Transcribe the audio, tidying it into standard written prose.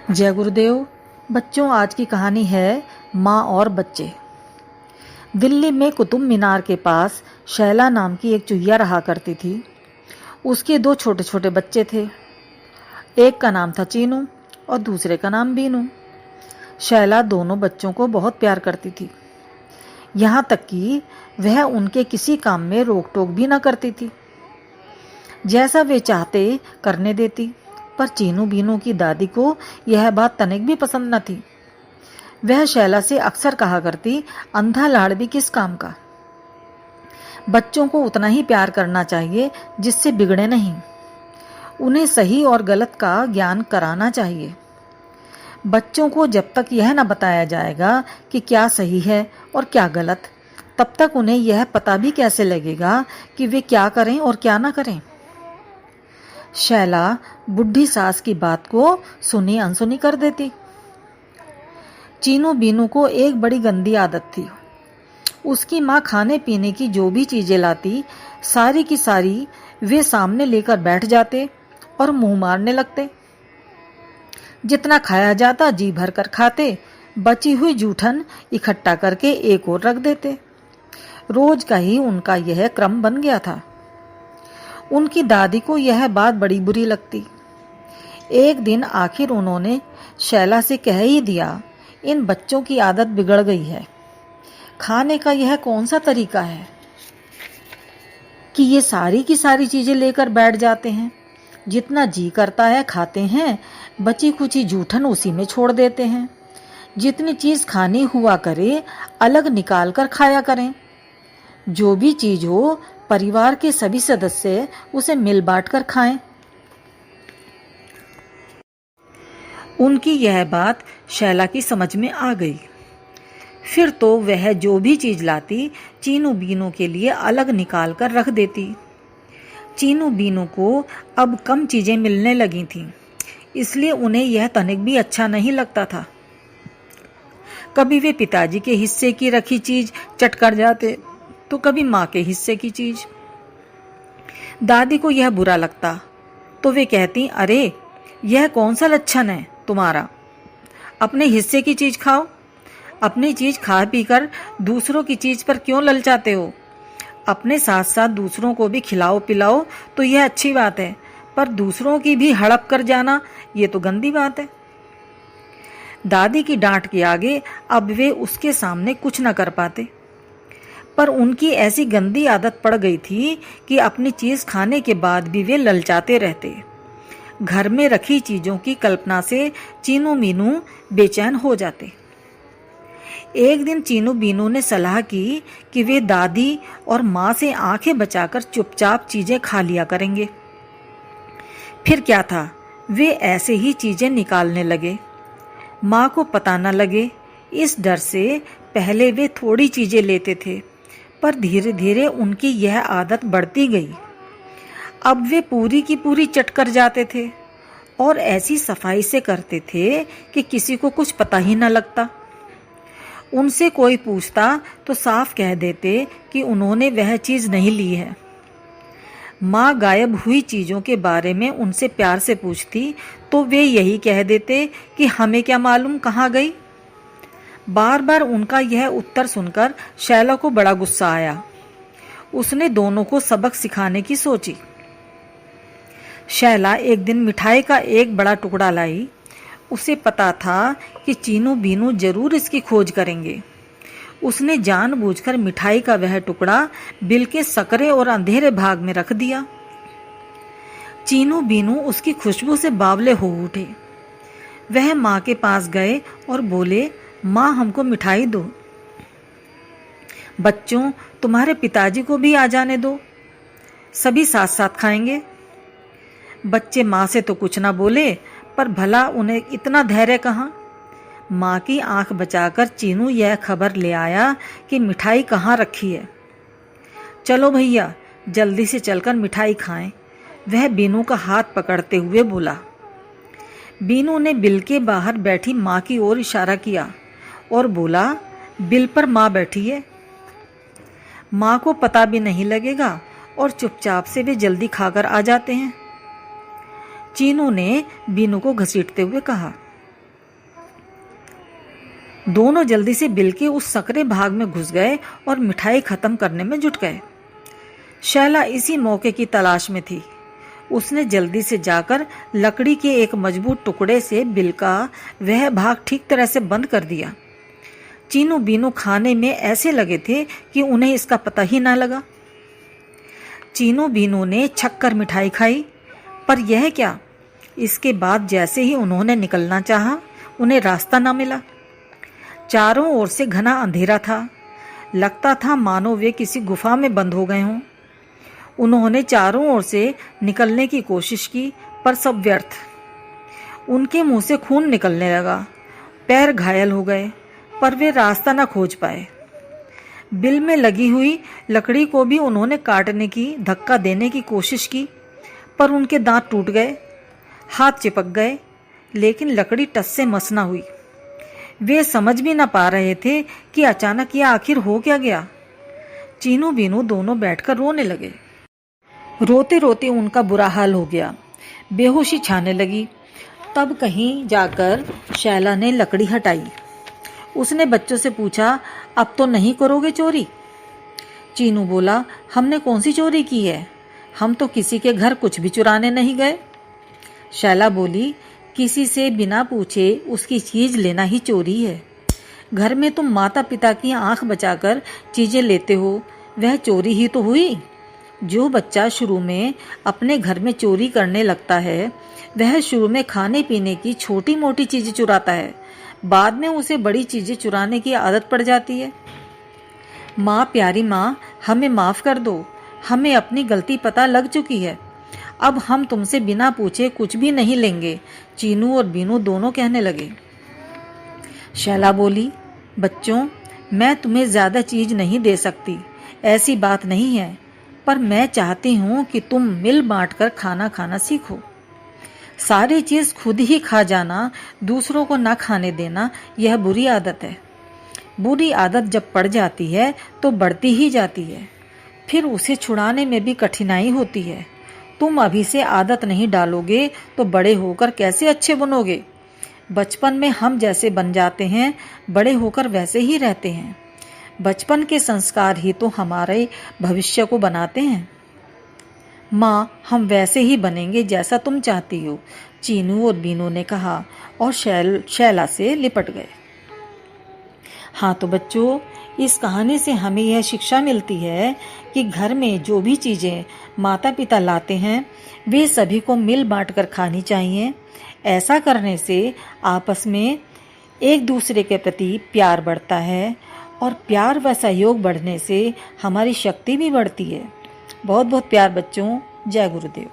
जय गुरुदेव। बच्चों, आज की कहानी है माँ और बच्चे। दिल्ली में कुतुब मीनार के पास शैला नाम की एक चुहिया रहा करती थी। उसके दो छोटे छोटे बच्चे थे। एक का नाम था चीनू और दूसरे का नाम बीनू। शैला दोनों बच्चों को बहुत प्यार करती थी, यहाँ तक कि वह उनके किसी काम में रोक टोक भी न करती थी। जैसा वे चाहते करने देती। पर चीनू बीनू की दादी को यह बात तनिक भी पसंद न थी। वह शैला से अक्सर कहा करती, अंधा लाड़ भी किस काम का। बच्चों को उतना ही प्यार करना चाहिए जिससे बिगड़े नहीं। उन्हें सही और गलत का ज्ञान कराना चाहिए। बच्चों को जब तक यह न बताया जाएगा कि क्या सही है और क्या गलत, तब तक उन्हें यह पता भी कैसे लगेगा कि वे क्या करें और क्या न करें। शैला बुढ़ी सास की बात को सुनी अनसुनी कर देती। चीनू बीनू को एक बड़ी गंदी आदत थी। उसकी माँ खाने पीने की जो भी चीजें लाती, सारी की सारी वे सामने लेकर बैठ जाते और मुंह मारने लगते। जितना खाया जाता जी भर कर खाते, बची हुई जूठन इकट्ठा करके एक ओर रख देते। रोज का ही उनका यह क्रम बन गया था। उनकी दादी को यह बात बड़ी बुरी लगती। एक दिन आखिर उन्होंने शैला से कह ही दिया, इन बच्चों की आदत बिगड़ गई है। खाने का यह कौन सा तरीका है कि ये सारी की सारी चीजें लेकर बैठ जाते हैं। जितना जी करता है खाते हैं, बची कुची जूठन उसी में छोड़ देते हैं। जितनी चीज खानी हुआ करे अलग निकाल कर खाया करें। जो भी चीज हो, परिवार के सभी सदस्य उसे मिल बांट कर खाएं। उनकी यह बात शैला की समझ में आ गई। फिर तो वह जो भी चीज लाती, चीनू बीनू के लिए अलग निकाल कर रख देती। चीनू बीनू को अब कम चीजें मिलने लगी थीं, इसलिए उन्हें यह तनिक भी अच्छा नहीं लगता था। कभी वे पिताजी के हिस्से की रखी चीज चट कर जाते, तो कभी माँ के हिस्से की चीज। दादी को यह बुरा लगता, तो वे कहती, अरे यह कौन सा लक्षण है तुम्हारा, अपने हिस्से की चीज खाओ। अपनी चीज खा पीकर दूसरों की चीज पर क्यों ललचाते हो। अपने साथ साथ दूसरों को भी खिलाओ पिलाओ तो यह अच्छी बात है, पर दूसरों की भी हड़प कर जाना ये तो गंदी बात है। दादी की डांट के आगे अब वे उसके सामने कुछ न कर पाते। पर उनकी ऐसी गंदी आदत पड़ गई थी कि अपनी चीज खाने के बाद भी वे ललचाते रहते। घर में रखी चीजों की कल्पना से चीनू बीनू बेचैन हो जाते। एक दिन चीनू बीनू ने सलाह की कि वे दादी और माँ से आंखें बचाकर चुपचाप चीजें खा लिया करेंगे। फिर क्या था, वे ऐसे ही चीजें निकालने लगे। माँ को पता न लगे, इस डर से पहले वे थोड़ी चीजें लेते थे, पर धीरे धीरे उनकी यह आदत बढ़ती गई। अब वे पूरी की पूरी चट कर जाते थे और ऐसी सफाई से करते थे कि किसी को कुछ पता ही न लगता। उनसे कोई पूछता तो साफ कह देते कि उन्होंने वह चीज नहीं ली है। माँ गायब हुई चीजों के बारे में उनसे प्यार से पूछती तो वे यही कह देते कि हमें क्या मालूम कहाँ गई। बार बार उनका यह उत्तर सुनकर शैला को बड़ा गुस्सा आया। उसने दोनों को सबक सिखाने की सोची। शैला एक दिन मिठाई का एक बड़ा टुकड़ा लाई। उसे पता था कि चीनू बीनू जरूर इसकी खोज करेंगे। उसने जानबूझकर मिठाई का वह टुकड़ा बिल के सकरे और अंधेरे भाग में रख दिया। चीनू बीनू उसकी खुशबू से बावले हो उठे। वह माँ के पास गए और बोले, माँ हमको मिठाई दो। बच्चों, तुम्हारे पिताजी को भी आ जाने दो, सभी साथ साथ खाएंगे। बच्चे माँ से तो कुछ ना बोले, पर भला उन्हें इतना धैर्य कहाँ। माँ की आंख बचाकर चीनू यह खबर ले आया कि मिठाई कहाँ रखी है। चलो भैया, जल्दी से चलकर मिठाई खाएं, वह बीनू का हाथ पकड़ते हुए बोला। बीनू ने बिल के बाहर बैठी माँ की ओर इशारा किया और बोला, बिल पर माँ बैठी है, माँ को पता भी नहीं लगेगा और चुपचाप से वे जल्दी खाकर आ जाते हैं। चीनू ने बीनू को घसीटते हुए कहा, दोनों जल्दी से बिल के उस सकरे भाग में घुस गए और मिठाई खत्म करने में जुट गए। शैला इसी मौके की तलाश में थी। उसने जल्दी से जाकर लकड़ी के एक मजबूत टुकड़े से बिल का वह भाग ठीक तरह से बंद कर दिया। चीनू बीनू खाने में ऐसे लगे थे कि उन्हें इसका पता ही ना लगा। चीनू बीनू ने छक्कर मिठाई खाई, पर यह क्या, इसके बाद जैसे ही उन्होंने निकलना चाहा, उन्हें रास्ता ना मिला। चारों ओर से घना अंधेरा था। लगता था मानो वे किसी गुफा में बंद हो गए हों। उन्होंने चारों ओर से निकलने की कोशिश की, पर सब व्यर्थ। उनके मुंह से खून निकलने लगा, पैर घायल हो गए, पर वे रास्ता न खोज पाए। बिल में लगी हुई लकड़ी को भी उन्होंने काटने की, धक्का देने की कोशिश की, पर उनके दांत टूट गए, हाथ चिपक गए, लेकिन लकड़ी टस से मस न हुई। वे समझ भी न पा रहे थे कि अचानक यह आखिर हो क्या गया। चीनू बीनू दोनों बैठकर रोने लगे। रोते रोते उनका बुरा हाल हो गया, बेहोशी छाने लगी। तब कहीं जाकर शैला ने लकड़ी हटाई। उसने बच्चों से पूछा, अब तो नहीं करोगे चोरी? चीनू बोला, हमने कौन सी चोरी की है, हम तो किसी के घर कुछ भी चुराने नहीं गए। शैला बोली, किसी से बिना पूछे उसकी चीज लेना ही चोरी है। घर में तुम माता पिता की आंख बचाकर चीजें लेते हो, वह चोरी ही तो हुई। जो बच्चा शुरू में अपने घर में चोरी करने लगता है, वह शुरू में खाने पीने की छोटी मोटी चीजें चुराता है, बाद में उसे बड़ी चीजें चुराने की आदत पड़ जाती है। माँ, प्यारी माँ, हमें माफ कर दो, हमें अपनी गलती पता लग चुकी है, अब हम तुमसे बिना पूछे कुछ भी नहीं लेंगे, चीनू और बीनू दोनों कहने लगे। शैला बोली, बच्चों, मैं तुम्हें ज्यादा चीज नहीं दे सकती, ऐसी बात नहीं है, पर मैं चाहती हूँ कि तुम मिल बांट कर खाना खाना सीखो। सारी चीज खुद ही खा जाना, दूसरों को ना खाने देना, यह बुरी आदत है। बुरी आदत जब पड़ जाती है तो बढ़ती ही जाती है, फिर उसे छुड़ाने में भी कठिनाई होती है। तुम अभी से आदत नहीं डालोगे तो बड़े होकर कैसे अच्छे बनोगे? बचपन में हम जैसे बन जाते हैं, बड़े होकर वैसे ही रहते हैं। बचपन के संस्कार ही तो हमारे भविष्य को बनाते हैं। माँ, हम वैसे ही बनेंगे जैसा तुम चाहती हो, चीनू और बीनू ने कहा और शैला से लिपट गए। हाँ तो बच्चों, इस कहानी से हमें यह शिक्षा मिलती है कि घर में जो भी चीज़ें माता पिता लाते हैं, वे सभी को मिल बांट कर खानी चाहिए। ऐसा करने से आपस में एक दूसरे के प्रति प्यार बढ़ता है, और प्यार व सहयोग बढ़ने से हमारी शक्ति भी बढ़ती है। बहुत बहुत प्यार बच्चों। जय गुरुदेव।